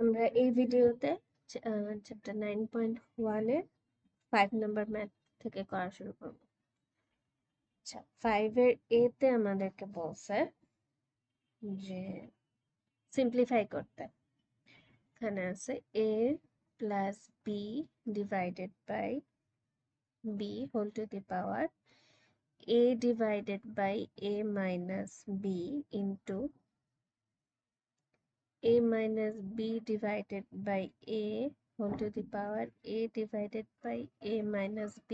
আমরা এই ভিডিওতে চ্যাপ্টার 9.1 এর 5 নম্বর ম্যাথ থেকে করা শুরু করব। আচ্ছা, 5 এর এ তে আমাদেরকে বলছে যে সিম্পলিফাই করতে। এখানে আছে a plus B divided by B whole to the power a divided by a minus B into a minus b divided by a whole to the power a divided by a minus b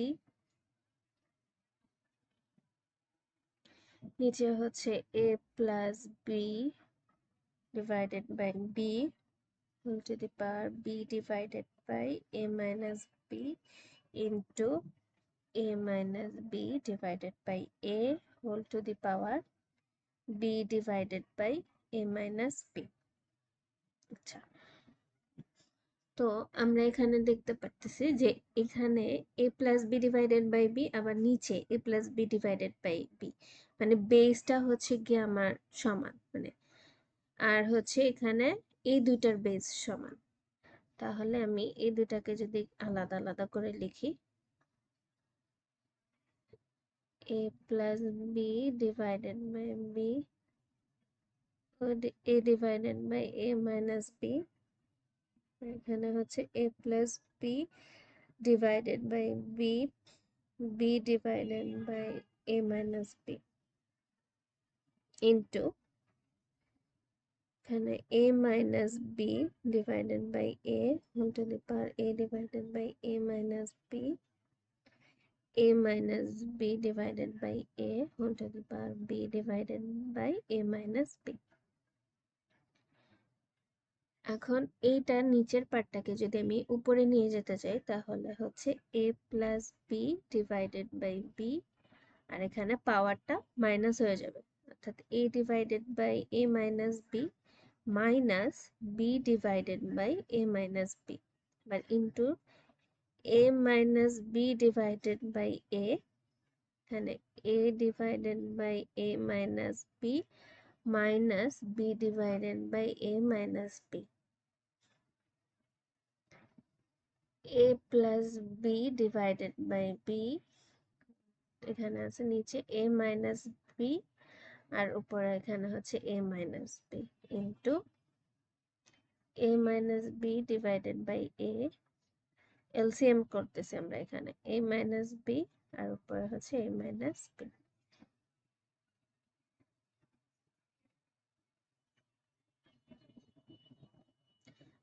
নিচে হচ্ছে a plus b divided by b whole to the power b divided by a minus b into a minus b divided by a whole to the power b divided by a minus b। আচ্ছা, তো আমরা এখানে দেখতে পাচ্ছি যে এখানে a plus B divided by B, আবার নিচে a plus B divided by B, মানে বেসটা হচ্ছে গিয়ে আমার সমান, মানে আর হচ্ছে এখানে এই দুইটার বেস সমান। তাহলে আমি এই দুটাকে যদি আলাদা আলাদা করে লিখি, a plus B divided by B a divided by a minus B, এখানে হচ্ছে a plus B divided by b divided by a minus b into এখানে a minus b divided by a whole to the power a divided by a minus b, a minus b divided by a whole to the power b divided by a minus b। এখন এইটার নিচের পার্টটাকে যদি আমি উপরে নিয়ে যেতে চাই তাহলে হচ্ছে a plus B divided by B, আর এখানে পাওয়ারটা মাইনাস হয়ে যাবে, অর্থাৎ a divided by a minus B minus B divided by a minus B, but into a minus B divided by a, এখানে a divided by a minus B minus B divided by a minus B, a plus B divided by B, এখানে আছে নিচে a minus B আর উপরে এখানে হচ্ছে a minus B into a minus B divided by a, LCM করতেছি আমরা এখানে a minus B আর উপরে হচ্ছে a মাইনাস বি।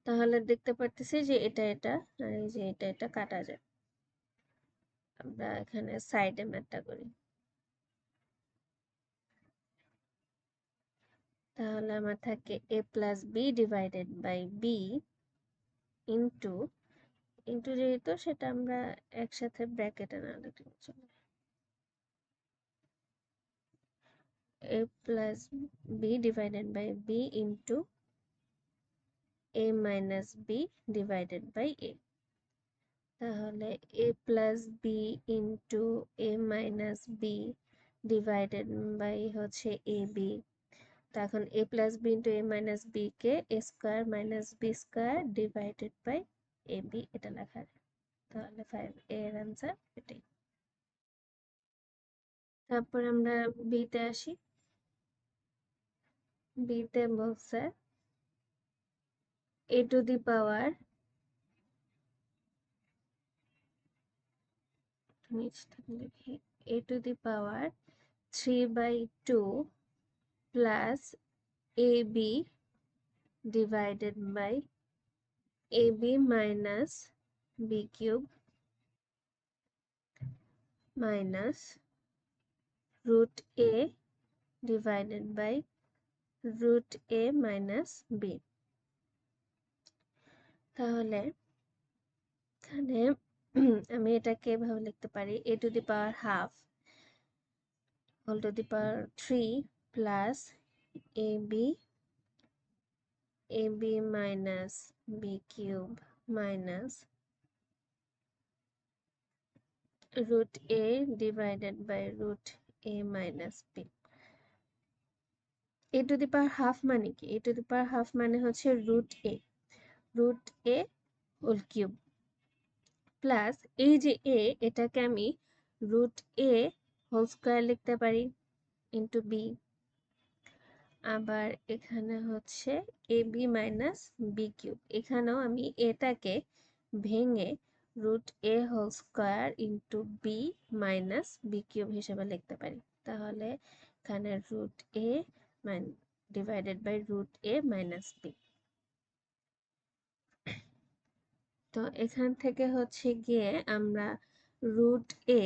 তাহলে দেখতে পারতেছি যে এটা এটা আর এই যে এটা এটা কাটা যায়। আমরা এখানে সাইডে ম্যাথটা করি, তাহলে আমার থাকে a plus B divided by B into into যেহেতু সেটা আমরা একসাথে ব্র্যাকেটে না লিখলে চলে, a plus B divided by B into a minus B divided by a, তাহলে a plus B into a minus B divided by হচ্ছে a বি, তো এখন a plus B into a minus B কে a square minus B square divided by a B এটা লেখা যায়। তাহলে 5 এর অ্যান্সার এটাই। তারপর আমরা বিতে আসি, বিতে বলছে a টু দি পাওয়ার লিখি a to the power 3/2 plus ab divided by ab minus b cube minus root a divided by root a minus b। তাহলে এখানে আমি এটাকে এভাবে লিখতে পারি a to the power half whole to the power 3 plus ab minus b cube minus root a divided by root a minus b। a to the power half মানে কি? a to the power half মানে হচ্ছে root a, root A whole cube plus এই যে এ, এটাকে আমি root A whole square লিখতে পারি ইন্টু বি। আবার এখানে হচ্ছে A B minus B cube, এখানেও আমি এটাকে ভেঙে root A whole square into B minus B cube হিসেবে লিখতে পারি। তাহলে এখানে root A divided by root A minus B. তো এখান থেকে হচ্ছে গিয়ে আমরা রুট এ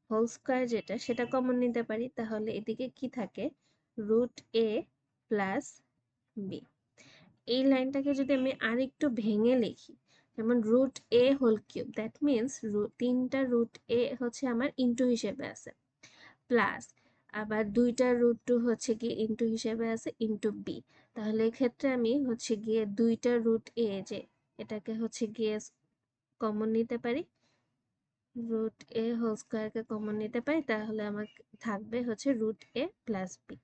হোল স্কোয়ার যেটা সেটা কমন নিতে পারি। তাহলে এদিকে কি থাকে, রুট এ প্লাস বি। এই লাইনটাকে যদি আমি আরেকটু ভেঙে লিখি, যেমন root A whole cube, that means তিনটা রুট এ হচ্ছে আমার ইন্টু হিসেবে আছে, প্লাস আবার দুইটা রুট টু হচ্ছে গিয়ে ইন্টু হিসেবে আছে ইন্টু বি। তাহলে এক্ষেত্রে আমি হচ্ছে গিয়ে দুইটা রুট এ যে এটাকে হচ্ছে গিয়ে কমন নিতে পারি, রুট এ হোল স্কোয়ারকে কমন নিতে পারি। তাহলে আমার থাকবে হচ্ছে root A plus B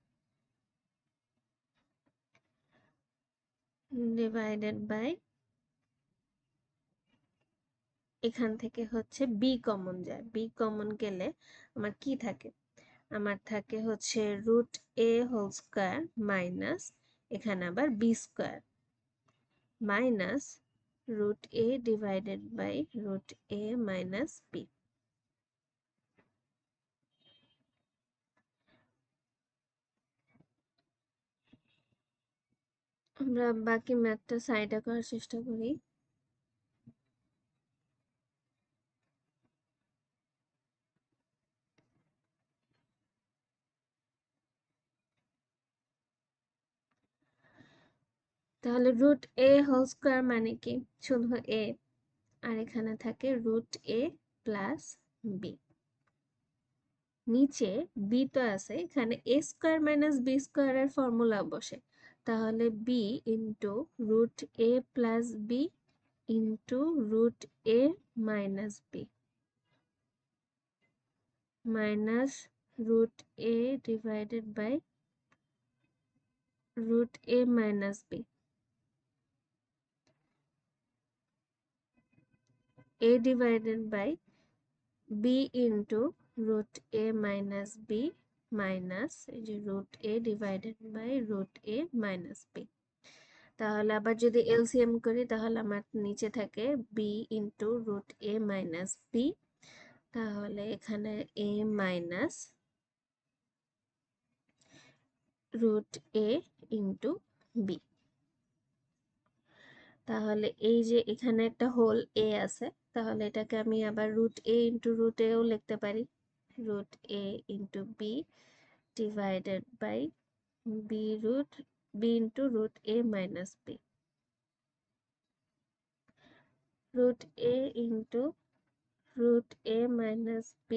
divided by, এখান থেকে হচ্ছে বি কমন যায়, বি কমন গেলে আমার কি থাকে, আমার থাকে হচ্ছে root A whole square minus এখানে আবার B square minus root A divided by root A minus B. আমরা বাকি ম্যাথটা সাইডে করার চেষ্টা করি। তাহলে রুট এ হোল স্কোয়ার মানে কি, শুধু এ, আর এখানে থাকে রুট এ প্লাস বি। নিচে বি তো আছে, এখানে এ স্কোয়ার মাইনাস বি স্কোয়ারের ফর্মুলা বসে। তাহলে B into root A plus B into root A minus B minus root A divided by root A minus B. a divided by b into root a minus b minus এই যে root a divided by root a minus b। তাহলে আবার যদি LCM করি তাহলে আমার নিচে থাকে b into root a minus b। তাহলে এখানে a minus root a into b। তাহলে এই যে এখানে একটা হোল a আছে, তাহলে এটাকে আমি আবার রুট a ইন্টু রুট এও লিখতে পারি, root a into b divided by b into root a minus b, root a into root a minus b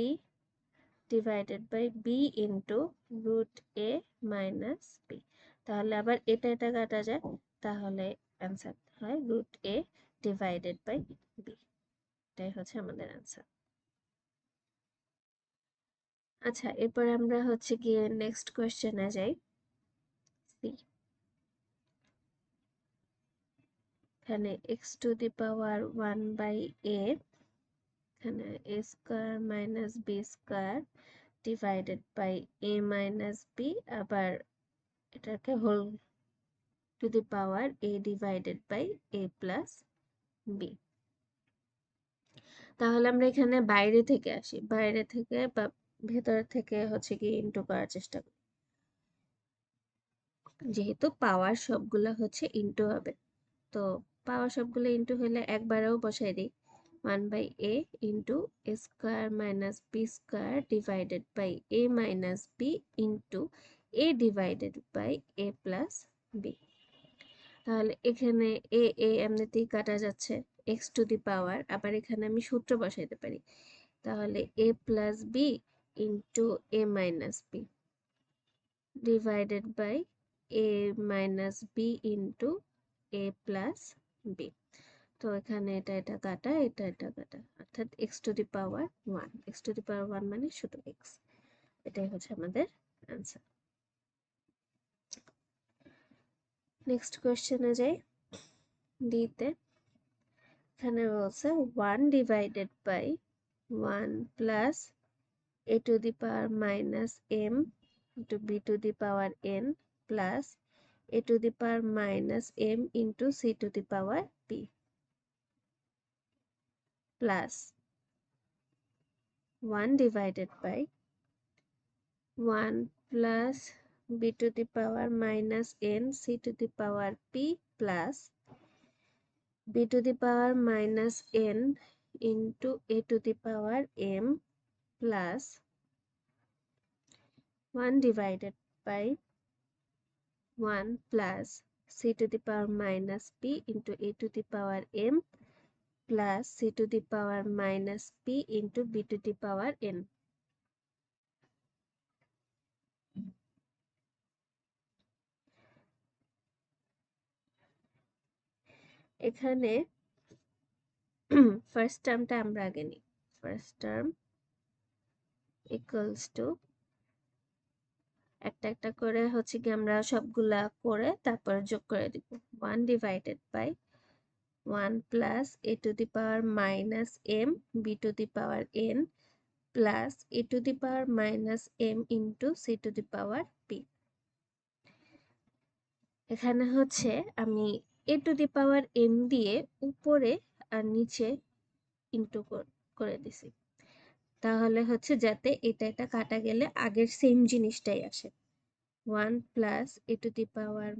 divided by b into root a minus b। তাহলে আবার এটা এটা কাটা যায়, তাহলে অ্যান্সার হয় root a divided by b। এটাই হচ্ছে আমাদের অ্যান্সার। আচ্ছা, এরপর আমরা হচ্ছে গিয়ে নেক্সট কোয়েশ্চেনে যাই। সি, এখানে x to the power 1 by a, এখানে a square minus B square divided by a minus B, আবার এটাকে whole to the power a divided by a plus B. তাহলে আমরা এখানে বাইরে থেকে আসি, বাইরে থেকে বা ভেতর থেকে হচ্ছে কি ইন্টু করার চেষ্টা করি, যেহেতু পাওয়ার সবগুলো হচ্ছে ইন্টু হবে। তো পাওয়ার সবগুলো ইন্টু হলে একবারেও বসাই দিই, 1 by A into A square minus B square divided by A minus B into A divided by A plus B. তাহলে এখানে এ এমনিতেই কাটা যাচ্ছে, এক্স টু দি পাওয়ার, আবার এখানে আমি সূত্র বসাইতে পারি। তাহলে A plus B into A minus B divided by A minus B into A plus B. তো এখানে এটা এটা কাটা, এটা এটা কাটা, অর্থাৎ X to the power 1, X to the power 1 মানে শুধু এক্স। এটাই হচ্ছে আমাদের অ্যান্সার। নেক্সট কোয়েশ্চেনে যাই। ডিতে এখানে বলছে 1 divided by 1 plus a to the power minus m into b to the power n plus a to the power minus m into c to the power p plus 1 divided by 1 plus b to the power minus n c to the power p plus b to the power minus n into a to the power m plus 1 divided by 1 plus c to the power minus p into a to the power m plus c to the power minus p into b to the power n. এখানে first টার্মটা আমরা আগে নিই। First term equals to একটা একটা করে হচ্ছে কি আমরা সবগুলা করে তারপর যোগ করে দিব। 1 divided by 1 plus a to the power minus m b to the power n plus a to the power minus m into c to the power p। এখানে হচ্ছে আমি a to the power m দিয়ে উপরে আর নিচে into করে দিছি, তাহলে হচ্ছে যাতে এটা কাটা গেলে আগের সেম জিনিসটাই আসে। 1 plus a to the power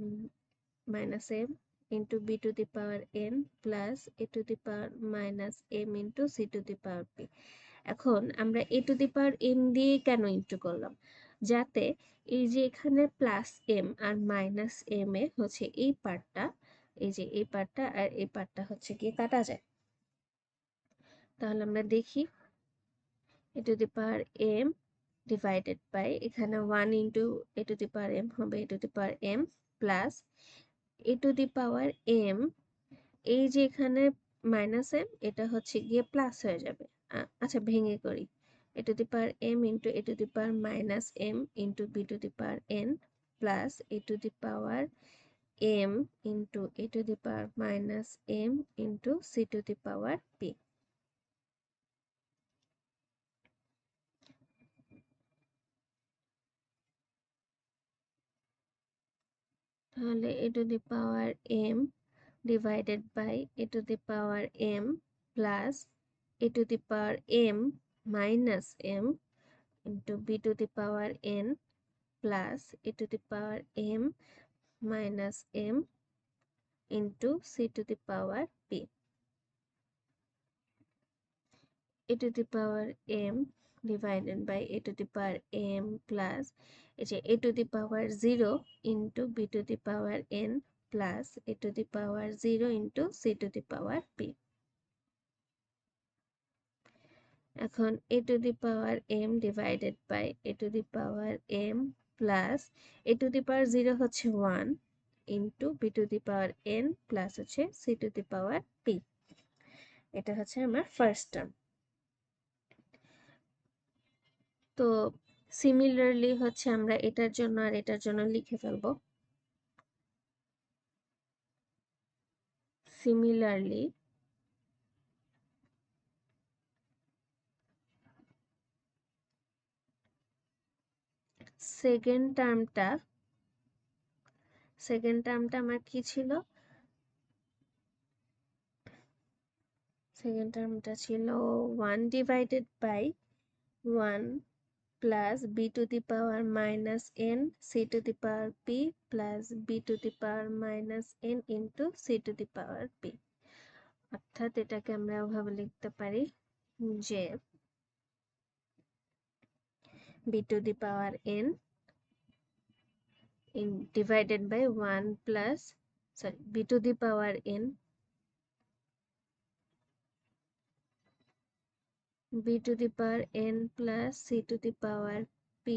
minus m into b to the power n plus a to the power minus m into c to the power p। এখন আমরা a to the power m দিয়ে কেন into করলাম, যাতে এই যে এখানে plus m আর minus m এ হচ্ছে এই পার্টটা, এই যে এই পার্টটা আর এই পার্টটা হচ্ছে গিয়ে কাটা যায়। তাহলে আমরা দেখি a to the power m divided by এখানে 1 into a to the power m হবে a to the power m plus a to the power m, এই যে এখানে মাইনাস m এটা হচ্ছে গিয়ে প্লাস হয়ে যাবে। আচ্ছা ভেঙে করি, a to the power m into a to the power minus m into b to the power n plus a to the power m into a to the power minus m into c to the power p। তাহলে a to the power m divided by a to the power m plus a to the power m minus m into b to the power n plus a to the power m minus m into c to the power p। a to the power m divided by a to the power m plus a to the power 0 into b to the power n plus a to the power 0 into c to the power p। এখন a to the power m divided by a to the power m plus a to the power 0 হচ্ছে 1 into b to the power n plus হচ্ছে c to the power p। এটা হচ্ছে আমার first term. তো similarly হচ্ছে আমরা এটার জন্য আর এটার জন্য লিখে ফেলবো। সিমিলারলি সেকেন্ড টার্মটা আমার কি ছিল, সেকেন্ড টার্মটা ছিল 1 divided by 1 plus b to the power minus n c to the power p plus b to the power minus n into c to the power p। অর্থাৎ এটাকে আমরা ওভাবে লিখতে পারি যে b to the power n in divided by 1 plus b to the power n b to the power n plus c to the power p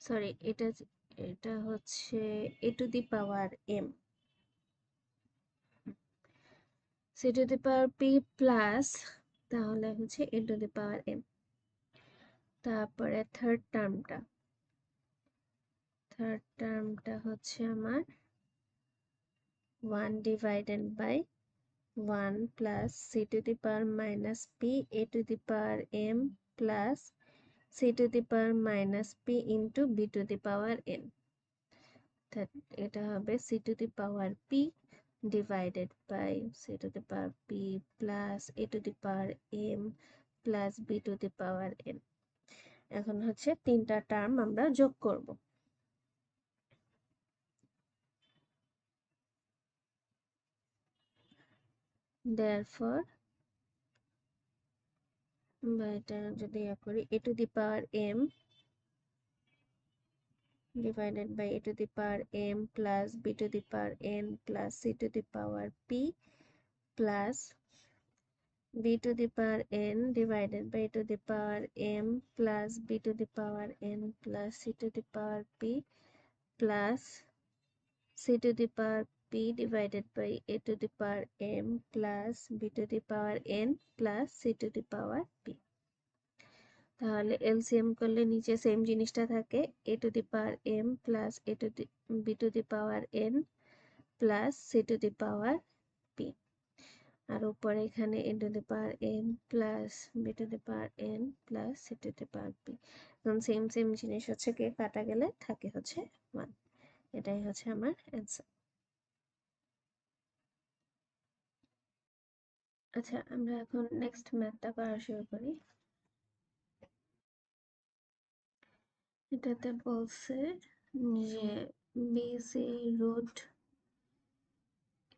sorry এটা হচ্ছে a to the power m c to the power p plus তাহলে হচ্ছে a to the power m। তারপরে third টার্মটা হচ্ছে আমার 1 divided by 1 plus C to the power minus P A to the power M plus C to the power minus P into B to the power N. এটা হবে C to the power P divided by C to the power P plus A to the power M plus B to the power N. এখন হচ্ছে তিনটা term আমরা যোগ করব। therefore এটা যদি করি A to the power M divided by a to the power m plus b to the power n plus c to the power p plus b to the power n divided by a to the power m plus b to the power n plus c to the power p plus c to the power p divided by a to the power m plus b to the power n plus c to the power p। তাহলে LCM করলে নিচে same জিনিসটা থাকে A to the power M plus A to the B to the power N plus C to the power P, আর উপরে এখানে A to the power M plus B to the power N plus C to the power P. এখন same জিনিস হচ্ছে কে কাটা গেলে থাকে হচ্ছে 1। এটাই হচ্ছে আমার অ্যান্সার। আচ্ছা, আমরা এখন নেক্সট ম্যাথটা করা শুরু করি। এটাতে বলছে যে BC root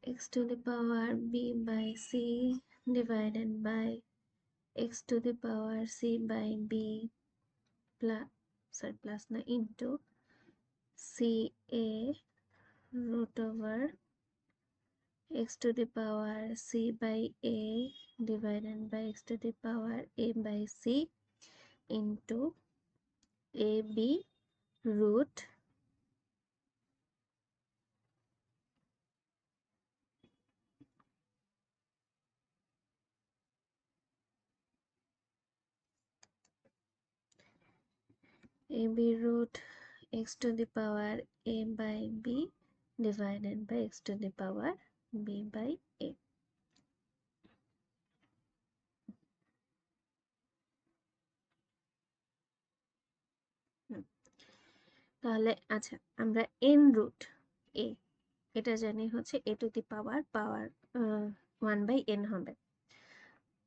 x to the power b by c divided by x to the power c by b plus na into ca root over x to the power c by a divided by x to the power a by c into ab root ab root x to the power a by b divided by x to the power b by a। তাহলে আচ্ছা, আমরা n root a এটা জানি হচ্ছে a to the power 1/n হবে।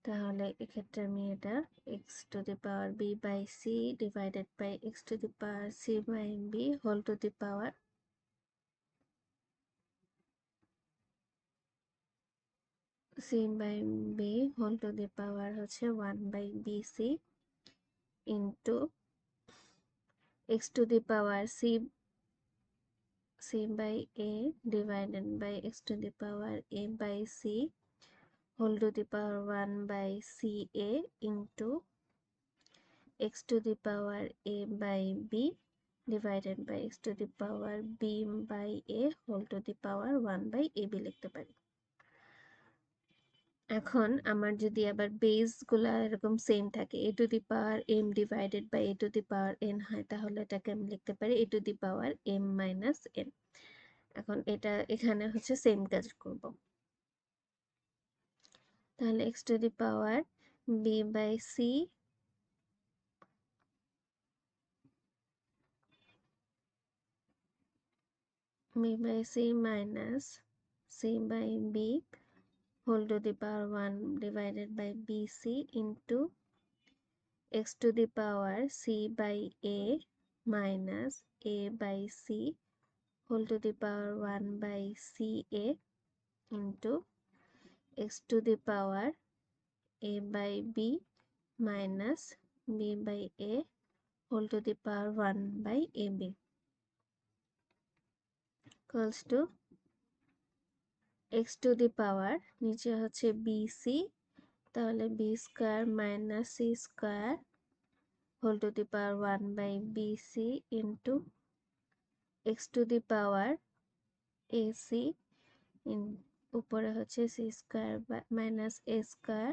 তাহলে এক্ষেত্রে আমি এটা x to the power b by c divided by x to the power c by b whole to the power c by b whole to the power হচ্ছে 1/bc into x to the power c by a divided by x to the power a by c whole to the power 1/ca into x to the power a by b divided by x to the power b by a whole to the power 1/ab লিখতে পারি। এখন আমার যদি আবার বেসগুলা এরকম same থাকে a to the power m divided by a to the power n হয়, তাহলে এটাকে আমি লিখতে পারি a to the power m minus n। এখন এটা এখানে হচ্ছে সেম কাজ করব। তাহলে x to the power b by c minus c by b whole to the power 1 divided by bc into x to the power c by a minus a by c whole to the power 1 by ca into x to the power a by b minus b by a whole to the power 1 by ab equals to x to the power নিচে হচ্ছে bc, তাহলে b square minus c square whole to the power 1 by bc into x to the power ac উপরে হচ্ছে c square minus a square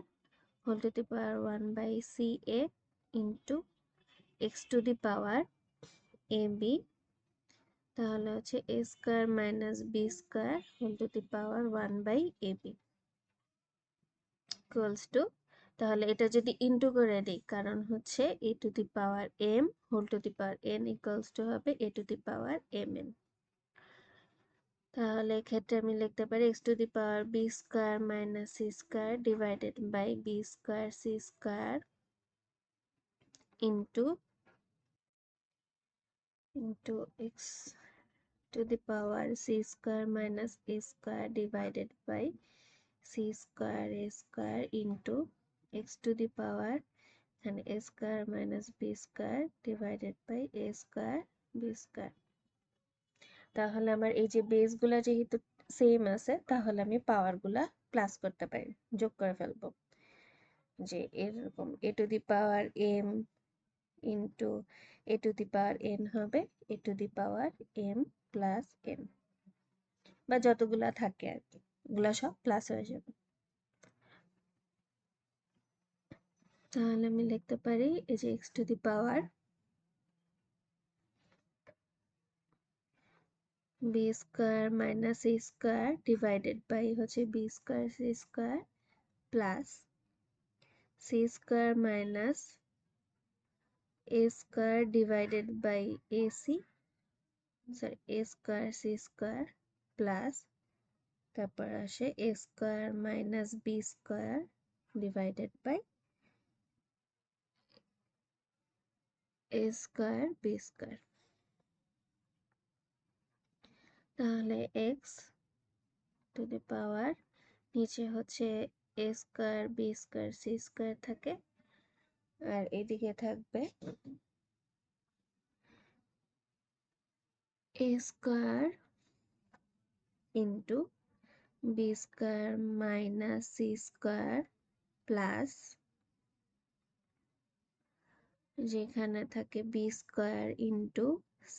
whole to the power 1 by ca into X to the power A B, তাহলে হচ্ছে A square minus B square whole to the power 1/ab equals to, তাহলে এটা যদি into করে দিই, কারণ হচ্ছে A to the power M whole to the power N equals to হবে A to the power M N. তাহলে এক্ষেত্রে আমি লিখতে পারি X to the power B square minus C square divided by B square C square into X to the power c square minus a square divided by c square a square into x to the power and a square minus b square divided by a square b square। তাহলে আমার এই যে বেসগুলা যেহেতু same আছে, তাহলে আমি পাওয়ারগুলা plus করতে পারি, যোগ করে ফেলবো, যে এরকম a to the power m into a to the power n হবে a to the power m plus n, বা যতগুলা থাকে আর কি, ওগুলা সব প্লাস হয়ে যাবে। তাহলে আমি লিখতে পারি এই যে X to the power B square minus A square divided by হচ্ছে B square C square plus C square minus A square divided by AC, sorry A square C square plus তারপর আসে A square minus B square divided by A square B square. তাহলে X to the power নিচে হচ্ছে A square B square C square থাকে, আর এদিকে থাকবে A square into B square minus C square plus যেখানে থাকে B square into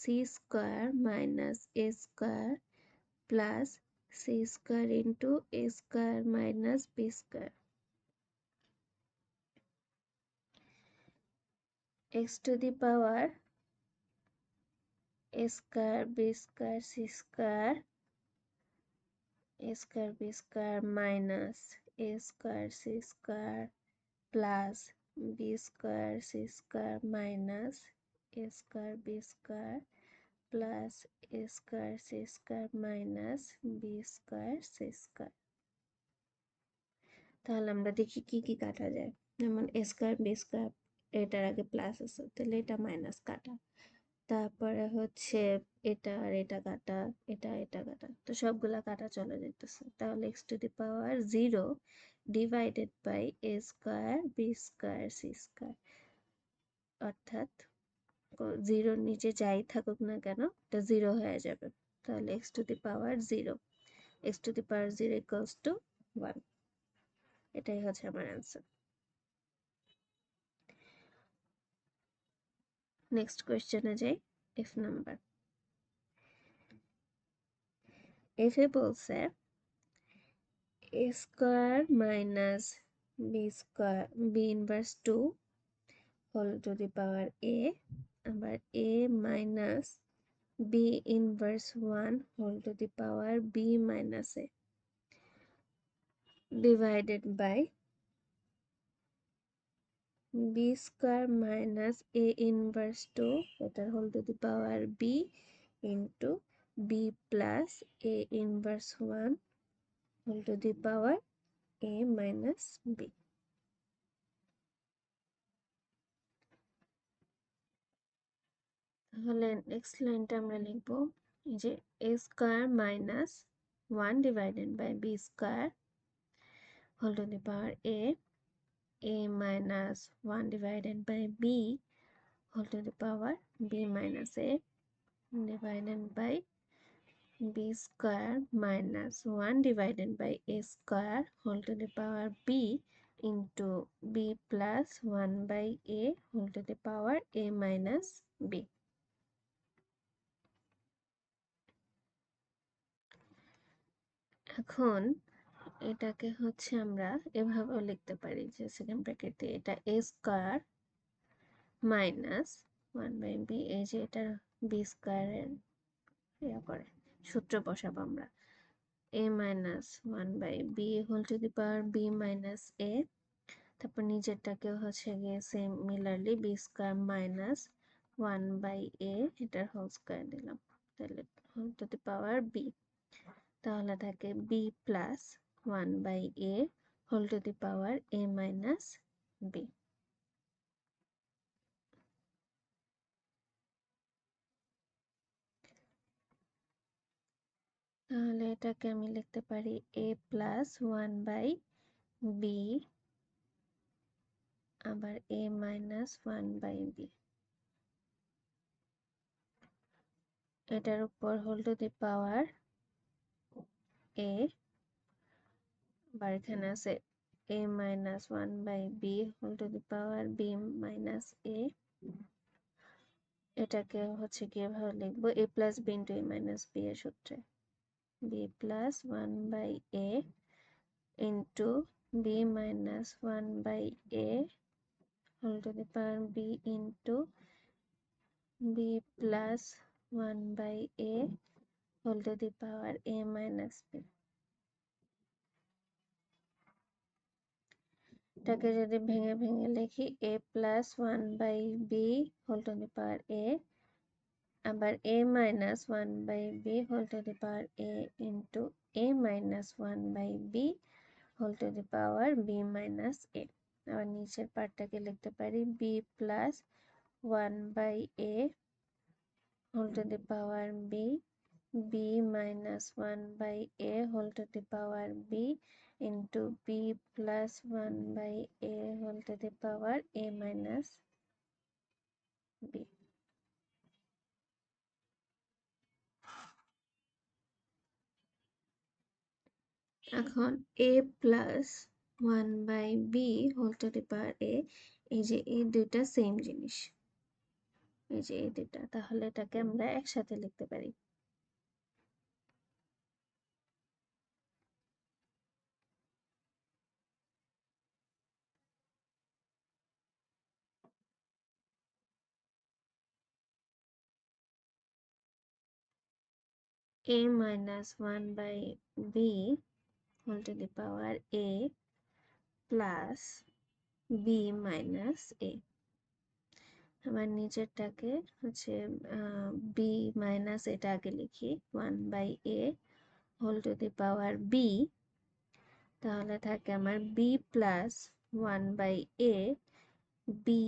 C square minus A square plus C square into A square minus B square. X to the power A square B square C square a square b square minus a square c square plus b square c square minus a square b square plus a square c square minus b square c square। তাহলে আমরা দেখি কি কি কাটা যায়, যেমন a square b square এটার আগে প্লাস আছে, তাহলে এটা মাইনাস কাটা, তারপরে হচ্ছে এটা আর এটা কাটা, এটা কাটা, তো সবগুলা কাটা চলে যেতেছে। তাহলে X to the power 0 divided by A square B square C square, অর্থাৎ জিরোর নিচে যাই থাকুক না কেন এটা 0 হয়ে যাবে। তাহলে X to the power 0, x to the power 0 equals to 1, এটাই হচ্ছে আমার অ্যান্সার। নেক্সট কোয়েশ্চেনে যাই, এফ নাম্বার। এফে বলছে a square minus b square b inverse 2 whole to the power a, আবার a minus b inverse 1 whole to the power b minus a divided by b square minus a inverse 2 that whole to the power b into b plus a inverse 1 whole to the power a minus b। তাহলে next লাইনটা আমরা লিখব এই যে a square minus 1 divided by b square whole to the power a minus 1 divided by b whole to the power b minus a divided by b square minus 1 divided by a square whole to the power b into b plus 1 by a whole to the power a minus b। এখন এটাকে হচ্ছে আমরা এভাবেও লিখতে পারি যে second bracket দিয়ে এটা a স্কয়ার মাইনাস 1/b, এই যে এটা বি স্কয়ারের ইয়া করে সূত্র বসাবো আমরা। a minus 1/b whole to the power b minus a, তারপর নিচেরটাকেও হচ্ছে গিয়ে same similarly B square minus 1/a এটার হোল স্কয়ার দিলাম, তাহলে whole to the power b, তাহলে থাকে b plus 1/a whole to the power a minus b। তাহলে এটাকে আমি লিখতে পারি a প্লাস 1/b আবার a মাইনাস 1/b, এটার উপর whole to the power a, আবার এখানে আছে a minus 1/b whole to the power b minus a, এটাকে হচ্ছে কিভাবে লিখবো a plus b into a minus b এর সূত্রে b plus 1/a into b minus 1/a whole to the power b into b plus 1/a whole to the power a minus b। এটাকে যদি ভেঙে ভেঙে লিখি a plus 1/b whole to the power a, আবার a minus 1/b whole to the power a into a minus 1/b whole to the power b minus a। আবার নিচের পার্টটাকে লিখতে পারি b plus 1/a whole to the power b, b minus 1/a whole to the power b into b plus 1/a whole to the power a minus b। এখন a plus 1/b whole to the power a, এই যে এই দুইটা same জিনিস, এই যে এই দুইটা, তাহলে এটাকে আমরা একসাথে লিখতে পারি a minus 1/b whole to the power a plus b minus a। আবার নিচেরটাকে হচ্ছে বি মাইনাস, এটা আগে লিখি 1/a whole to the power B, তাহলে থাকে আমার B plus 1/a B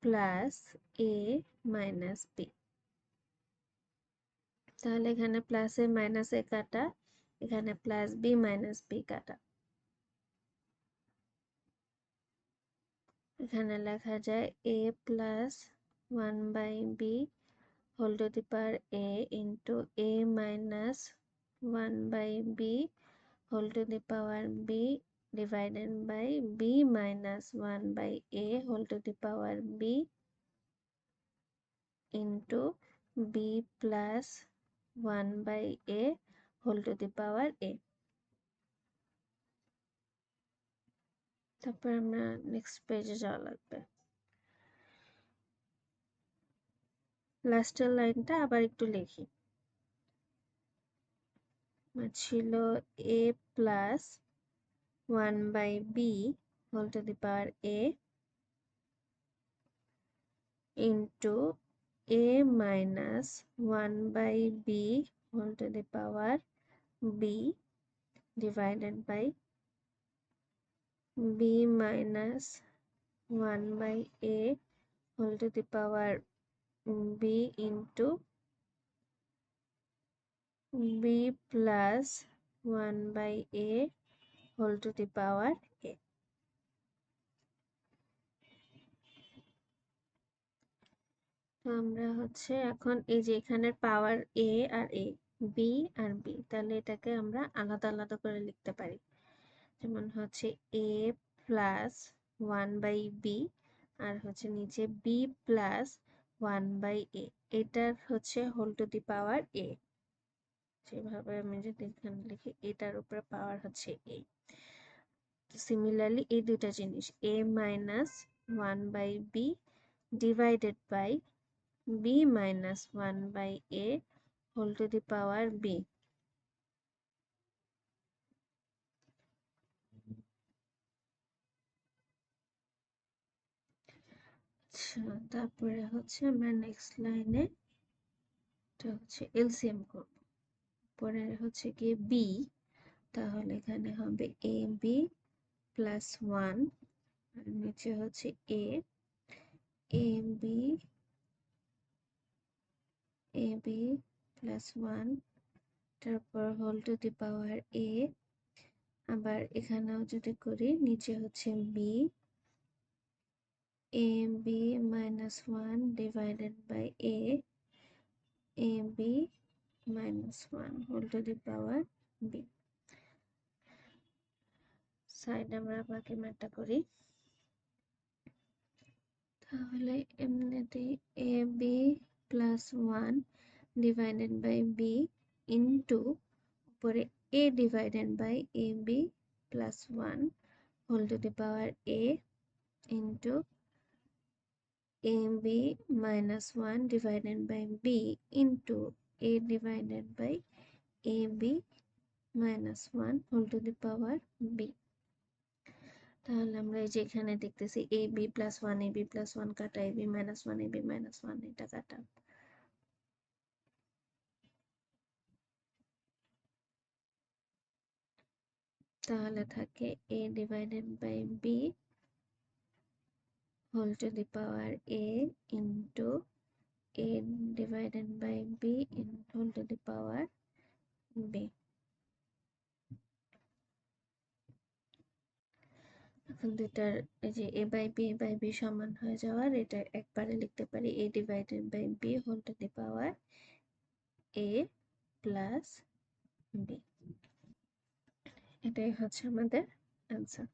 plus a minus B. তাহলে এখানে প্লাস এ মাইনাস এ কাটা, এখানে প্লাস বি মাইনাস বি কাটা, এখানে লেখা যায় a plus 1/b whole to the power a into a minus 1/b whole to the power b divided by b minus 1/a whole to the power b into b plus 1/a whole to the power a। তারপর আমরা next পেজে যাওয়া লাগবে। লাস্টের লাইনটা আবার একটু লিখি, ছিল a plus 1/b whole to the power a into a minus 1/b whole to the power b divided by b minus 1/a whole to the power b into b plus 1/a whole to the power a। আমরা হচ্ছে এখন এই যে এখানের পাওয়ার a R a, b R b, তাহলে এটাকে আমরা আলাদা আলাদা করে লিখতে পারি। যেমন হচ্ছে a প্লাস 1/b আর হচ্ছে নিচে b প্লাস 1/a, এটার হচ্ছে whole to the power a। যেভাবে আমি যদি এখানে লিখি এটার উপরে পাওয়ার হচ্ছে a। সিমিলারলি এই দুইটা জিনিস a minus 1 by b divided by b minus 1 by a whole to the power b. আচ্ছা, তারপরে হচ্ছে আমরা নেক্সট লাইনে এটা হচ্ছে এলসিএম করব। পরে হচ্ছে কি বি, তাহলে এখানে হবে এ বি প্লাস 1 আর নিচে হচ্ছে এ বি প্লাস 1, তারপর হোল টু দি পাওয়ার এ। আবার এখানেও যদি করি নিচে হচ্ছে B B minus 1 divided by A B minus 1 whole to the power B. Side আমরা বাকি ম্যাথটা করি, তাহলে এমনিতেই A B plus 1 divided by B into উপরে A divided by A B plus 1 whole to the power A into A B minus 1 divided by B into A divided by A B minus 1 whole to the power B. তাহলে আমরা এই যে এখানে দেখতেছি A B plus 1 A B plus 1 কাটা A B minus 1 A B minus 1 এটা কাটা। তাহলে থাকে a divided by b whole to the power a into a divided by b whole to the power b। এখন দুইটার এই যে a by b সমান হয়ে যাওয়ার এটা একবারে লিখতে পারি a divided by b whole to the power a plus b। এটাই হচ্ছে আমাদের অ্যান্সার।